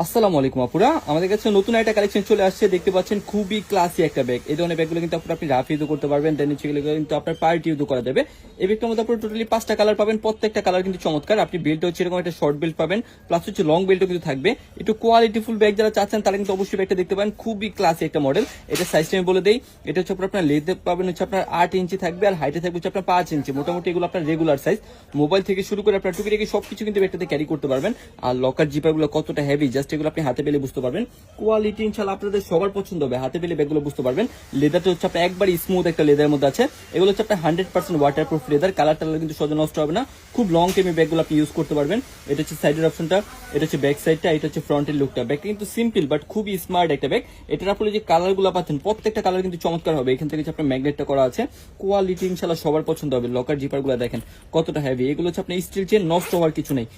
আসসালামু আলাইকুম আপুরা, আমাদের কাছে নতুন একটা কালেকশন চলে আসছে। দেখতে পাচ্ছেন খুবই ক্লাসি একটা ব্যাগ। এই ধরনের ব্যাগগুলো কিন্তু আপনি রাফ ইউজও করতে পারবেন, দেন হচ্ছে কিন্তু আপনার পার্টি ইউজও করা যাবে। এই ব্যাগটার মধ্যে আপনার টোটালি 5টা কালার পাবেন, প্রত্যেকটা কালার কিন্তু চমৎকার। আপনি বেল্ট হচ্ছে এরকম একটা শর্ট বেল্ট পাবেন, প্লাস হচ্ছে লং বেল্টও কিন্তু থাকবে। একটু কোয়ালিটিফুল ব্যাগ যারা চাচ্ছেন তারা কিন্তু অবশ্যই ব্যাগটা দেখতে পাবেন, খুবই ক্লাসি একটা মডেল। এটা সাইজটা আমি বলে দেই, এটা হচ্ছে আপনার লেন্থে পাবেন হচ্ছে আপনার 8 ইঞ্চি থাকবে, আর হাইটে থাকবে হচ্ছে আপনার 5 ইঞ্চি। মোটামুটি এগুলো আপনার রেগুলার সাইজ। মোবাইল থেকে শুরু করে আপনার টুকিটাকি সবকিছু কিন্তু ব্যাগটাতে ক্যারি করতে পারবেন। আর লকার জিপারগুলো কতটা হেভি, জাস্ট এগুলো আপনি হাতে পেলে বুঝতে পারবেন। কোয়ালিটি ইনশাআল্লাহ আপনাদের সবার পছন্দ হবে, হাতে পেলে ব্যাগগুলো বুঝতে পারবেন। লেদারটা হচ্ছে আপনার একবার স্মুথ একটা লেদারের মধ্যে আছে। এগুলো হচ্ছে আপনার 100% ওয়াটারপ্রুফ লেদার, কালার টালার কিন্তু সহজে নষ্ট হবে না। খুব লং টাইমে ব্যাগগুলো আপনি ইউজ করতে পারবেন। এটা হচ্ছে সাইডের অপশনটা, এটা হচ্ছে ব্যাক সাইডটা, এটা হচ্ছে ফ্রন্টের লুকটা। ব্যাগটা কিন্তু সিম্পল বাট খুবই স্মার্ট একটা ব্যাগ। এটার আপনি যে কালারগুলো পাচ্ছেন প্রত্যেকটা কালার কিন্তু চমৎকার হবে। এখান থেকে আপনার ম্যাগনেটটা করা আছে, কোয়ালিটি ইনশাআল্লাহ সবার পছন্দ হবে। লকার জিপারগুলো দেখেন কতটা হেভি, এগুলো হচ্ছে আপনার স্টিল চেন, নষ্ট হওয়ার কিছু নেই।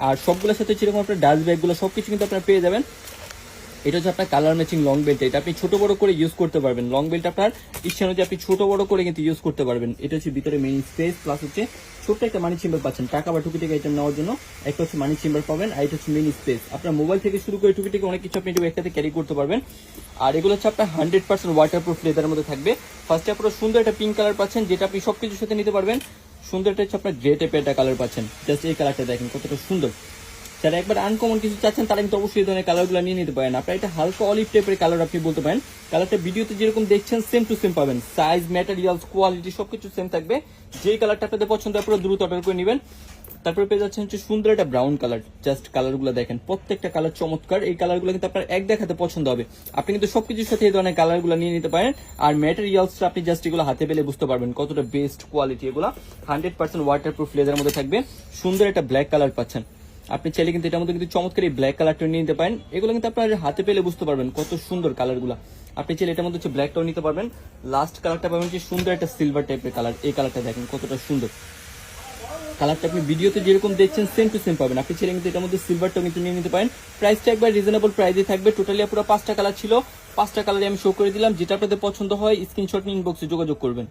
আর সবগুলোর সাথে যেরকম আপনার ডাস্ট ব্যাগগুলো সবকিছু কিন্তু আপনার পেয়ে যাবেন। এটা হচ্ছে আপনার কালার ম্যাচিং লং বেল্ট, এটা আপনি ছোট বড় করে ইউজ করতে পারবেন। লং বেল্ট আপনার ইচ্ছা অনুযায়ী আপনি ছোট বড় করে কিন্তু ইউজ করতে পারবেন। এটা হচ্ছে ভিতরে মেইন স্পেস, প্লাস হচ্ছে ছোট্ট একটা মানি চেম্বার পাচ্ছেন টাকা বা টুকিটাকি আইটেম নেওয়ার জন্য। একটা হচ্ছে মানি চেম্বার পাবেন, আর এটা হচ্ছে মেইন স্পেস। আপনার মোবাইল থেকে শুরু করে টুকিটাকি অনেক কিছু আপনি একসাথে ক্যারি করতে পারবেন। আর এগুলো হচ্ছে আপনার 100% ওয়াটারপ্রুফ লেদারের মধ্যে থাকবে। ফার্স্টে আপনারা সুন্দর একটা পিঙ্ক কালার পাচ্ছেন, যেটা আপনি সবকিছুর সাথে নিতে পারবেন। সুন্দর একটা হচ্ছে আপনার গ্রে টাইপের একটা কালার পাচ্ছেন, জাস্ট এই কালারটা দেখেন কতটা সুন্দর। যারা একবার আনকমন কিছু চাচ্ছেন তারা কিন্তু অবশ্যই এই ধরনের কালারগুলো নিয়ে নিতে পারেন। আপনার এটা হালকা অলিভ টাইপের কালার আপনি বলতে পারেন। কালারটা ভিডিওতে যেরকম দেখছেন সেম টু সেম পাবেন, সাইজ, ম্যাটেরিয়ালস, কোয়ালিটি সবকিছু সেম থাকবে। যেই কালারটা আপনাদের পছন্দ আপনারা দ্রুত অর্ডার করে নেবেন। তারপরে পেয়ে যাচ্ছেন হচ্ছে সুন্দর একটা ব্রাউন কালার, জাস্ট কালারগুলো দেখেন প্রত্যেকটা কালার চমৎকার। এই কালারগুলো কিন্তু আপনার এক দেখাতে পছন্দ হবে। আপনি কিন্তু সবকিছুর সাথে এই ধরনের কালারগুলো নিয়ে নিতে পারেন। আর ম্যাটেরিয়ালসটা আপনি জাস্ট এগুলো হাতে পেলে বুঝতে পারবেন কতটা বেস্ট কোয়ালিটি। এগুলো 100% ওয়াটারপ্রুফ লেদারের মধ্যে থাকবে। সুন্দর একটা ব্ল্যাক কালার পাচ্ছেন। আপনি চাইলে কিন্তু এটার মধ্যে কিন্তু চমৎকার এই ব্ল্যাক কালারটা নিয়ে নিতে পারেন। এগুলো কিন্তু আপনার হাতে পেলে বুঝতে পারবেন কত সুন্দর কালারগুলো। আপনি চাইলে এটার মধ্যে হচ্ছে ব্ল্যাকটাও নিতে পারবেন। লাস্ট কালারটা পাবেন যে সুন্দর একটা সিলভার টাইপের কালার, এই কালারটা দেখেন কতটা সুন্দর। কালারটা আপনি ভিডিওতে যেরকম দেখছেন সেম টু সেম পাবেন। আপনি চাইলে কিন্তু এটার মধ্যে সিলভারটাও কিন্তু নিয়ে নিতে পারেন। প্রাইসটা একবার রিজনেবল প্রাইসে থাকবে। টোটালি পুরো 5টা কালার ছিল, 5টা কালারে আমি শো করে দিলাম। যেটা আপনাদের পছন্দ হয় স্ক্রিনশট নিয়ে ইনবক্সে যোগাযোগ করবেন।